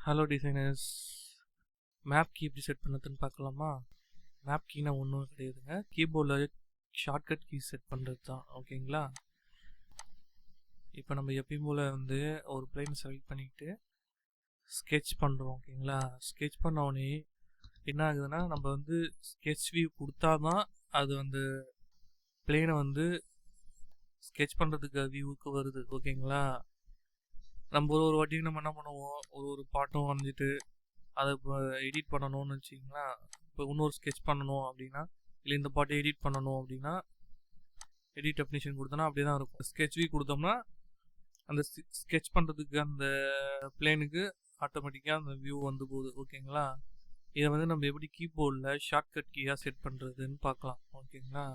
Hello designers. Map key எப்படி set பண்ணதுன்னு பார்க்கலாமா? மேப் கீனா ஒன்றும் கிடையாதுங்க, கீபோர்டில் ஷார்ட்கட் கீ செட் பண்ணுறது தான். ஓகேங்களா? இப்போ நம்ம எப்பயும் போல் ஒரு பிளேனை செலக்ட் பண்ணிக்கிட்டு ஸ்கெட்ச் பண்ணுறோம். ஓகேங்களா? ஸ்கெட்ச் பண்ண உடனே என்ன ஆகுதுன்னா, நம்ம ஸ்கெட்ச் வியூ கொடுத்தா தான் அது பிளேனை ஸ்கெட்ச் பண்ணுறதுக்கு வியூவுக்கு வருது. ஓகேங்களா? நம்ம ஒரு வாட்டியும் நம்ம என்ன பண்ணுவோம், ஒரு பாட்டும் வரைஞ்சிட்டு அதை இப்போ எடிட் பண்ணணும்னு வச்சிங்களா. இப்போ இன்னொரு ஸ்கெட்ச் பண்ணணும் அப்படின்னா, இல்லை இந்த பாட்டை எடிட் பண்ணணும் அப்படின்னா எடிட் டெஃபினிஷன் கொடுத்தோன்னா அப்படியே தான் இருக்கும். ஸ்கெட்ச் வியூ கொடுத்தோம்னா அந்த ஸ்கெட்ச் பண்ணுறதுக்கு அந்த பிளேனுக்கு ஆட்டோமேட்டிக்காக அந்த வியூ போகுது. ஓகேங்களா? இதை நம்ம எப்படி கீபோர்டில் ஷார்ட்கட் கீயாக செட் பண்ணுறதுன்னு பார்க்கலாம். ஓகேங்களா?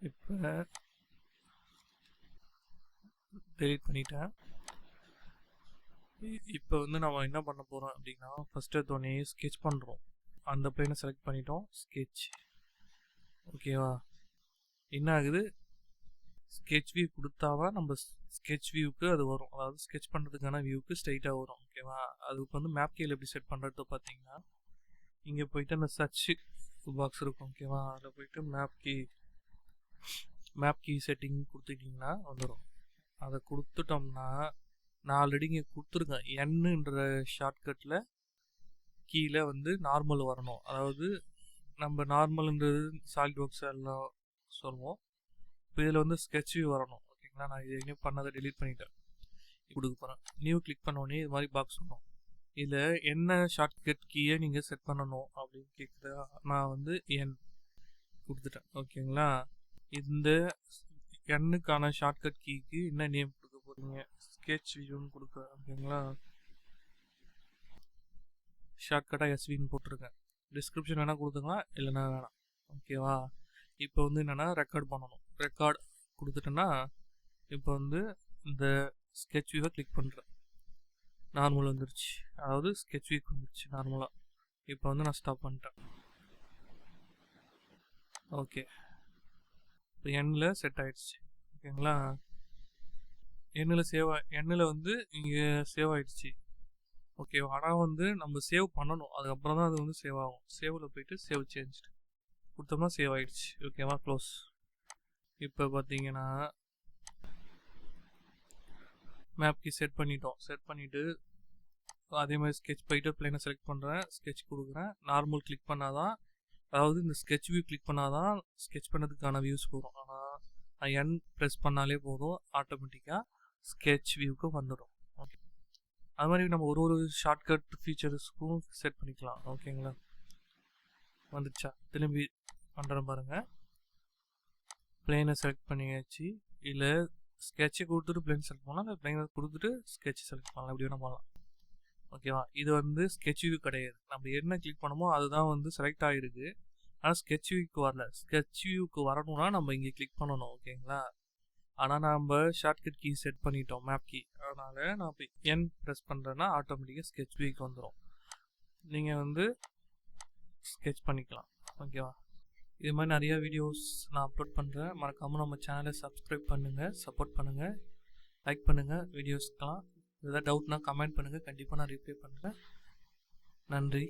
இப்போ டெலீட் பண்ணிட்டேன். இப்போ நம்ம என்ன பண்ண போகிறோம் அப்படின்னா, ஃபஸ்ட்டு எடுத்தோடனே ஸ்கெட்ச் பண்ணுறோம். அந்த பிளேனை செலக்ட் பண்ணிட்டோம், ஸ்கெட்ச். ஓகேவா? என்ன ஆகுது, ஸ்கெட்ச் வியூ கொடுத்தாதான் நம்ம ஸ்கெட்ச் வியூக்கு அது வரும். அதாவது ஸ்கெட்ச் பண்ணுறதுக்கான வியூக்கு ஸ்ட்ரைட்டாக வரும். ஓகேவா? அதுக்கு மேப் கீயில் எப்படி செட் பண்ணுறது பார்த்தீங்கன்னா, இங்கே போயிட்டு அந்த சர்ச் பாக்ஸ் இருக்கும். ஓகேவா? அதில் போயிட்டு மேப் கீ செட்டிங் கொடுத்துட்டிங்கன்னா வந்துடும். அதை கொடுத்துட்டோம்னா, நான் ஆல்ரெடி இங்கே கொடுத்துருக்கேன், என்னன்ற ஷார்ட்கட்டில் கீழே நார்மல் வரணும். அதாவது நம்ம நார்மல்ன்றது சாலிட் ஒர்க்ஸ் எல்லாம் சொல்லுவோம். இப்போ இதில் ஸ்கெட்ச் வியூ வரணும். ஓகேங்களா? நான் இது எங்கேயும் பண்ணதை டெலீட் பண்ணிட்டேன். கொடுக்க போகிறேன். நியூ கிளிக் பண்ணோடனே இது மாதிரி பாக்ஸ் வரும். இதில் என்ன ஷார்ட்கட் கீயை நீங்கள் செட் பண்ணணும் அப்படின்னு கேட்குறா. நான் என் கொடுத்துட்டேன். ஓகேங்களா? இந்த எண்ணுக்கான ஷார்ட்கட் கீக்கு என்ன நேம் கொடுக்க போகிறீங்க, ஸ்கெட்ச் வியூன்னு கொடுக்க. ஓகேங்களா? ஷார்ட்கட்டாக எஸ்வின்னு போட்டிருக்கேன். டிஸ்கிரிப்ஷன் வேணால் கொடுத்துக்கலாம், இல்லைன்னா வேணாம். ஓகேவா? இப்போ என்னென்னா ரெக்கார்ட் பண்ணணும். ரெக்கார்ட் கொடுத்துட்டேன்னா இப்போ இந்த ஸ்கெட்ச் வியூவை கிளிக் பண்ணுறேன். நார்மல் வந்துருச்சு. அதாவது ஸ்கெட்ச் வியூக்கு வந்துருச்சு நார்மலாக. இப்போ நான் ஸ்டாப் பண்ணிட்டேன். ஓகே, இப்போ எண்ணில் செட் ஆகிடுச்சு. ஓகேங்களா? எண்ணில் இங்கே சேவ் ஆகிடுச்சு. ஓகேவா? ஆனால் நம்ம சேவ் பண்ணணும். அதுக்கப்புறம் தான் அது சேவ் ஆகும். சேவில் போயிட்டு சேவ் சேஞ்ச் கொடுத்தோம்னா சேவ் ஆகிடுச்சு. ஓகேவா? க்ளோஸ். இப்போ பார்த்தீங்கன்னா மேப் கீ செட் பண்ணிட்டோம். செட் பண்ணிவிட்டு அதே மாதிரி ஸ்கெட்ச் போயிட்டு பிளேனை செலக்ட் பண்ணுறேன், ஸ்கெட்ச் கொடுக்குறேன். நார்மல் கிளிக் பண்ணாதான், அதாவது இந்த ஸ்கெட்ச் வியூ கிளிக் பண்ணாதான் ஸ்கெட்ச் பண்ணதுக்கான வியூஸ் போகும். ஆனால் நான் என் ப்ரெஸ் பண்ணாலே போதும், ஆட்டோமேட்டிக்காக ஸ்கெட்ச் வியூக்கு வந்துடும். ஓகே, அது மாதிரி நம்ம ஒரு ஷார்ட்கட் ஃபீச்சர்ஸ்க்கும் செட் பண்ணிக்கலாம். ஓகேங்களா? வந்துடுச்சா? திரும்பி பண்ணுறேன் பாருங்கள். பிளேனை செலக்ட் பண்ணியாச்சு. இல்லை ஸ்கெட்சை கொடுத்துட்டு பிளேன் செலக்ட் பண்ணலாம், இல்லை பிளேனை கொடுத்துட்டு ஸ்கெட்ச் செலக்ட் பண்ணலாம். எப்படி வேணால் பண்ணலாம். ஓகேவா? இது ஸ்கெட்ச் வியூ கிடையாது. நம்ம என்ன கிளிக் பண்ணமோ அதுதான் செலக்ட் ஆகிருக்கு. ஆனால் ஸ்கெட்ச் வியூக்கு வரல. ஸ்கெட்ச் வியூக்கு வரணும்னா நம்ம இங்கே கிளிக் பண்ணணும். ஓகேங்களா? ஆனால் நம்ம ஷார்ட்கட் கீ செட் பண்ணிட்டோம், மேப் கீ. அதனால் நான் இப்போ என் ப்ரெஸ் பண்ணுறேன்னா ஆட்டோமேட்டிக்காக ஸ்கெட்ச் வியூக்கு வந்துடும். நீங்கள் ஸ்கெட்ச் பண்ணிக்கலாம். ஓகேவா? இது மாதிரி நிறையா வீடியோஸ் நான் அப்லோட் பண்ணுறேன். மறக்காமல் நம்ம சேனலை சப்ஸ்கிரைப் பண்ணுங்கள், சப்போர்ட் பண்ணுங்கள், லைக் பண்ணுங்கள். வீடியோஸ்க்கெலாம் ஏதாவது டவுட்னா கமெண்ட் பண்ணுங்கள், கண்டிப்பாக நான் ரிப்ளை பண்ணுறேன். நன்றி.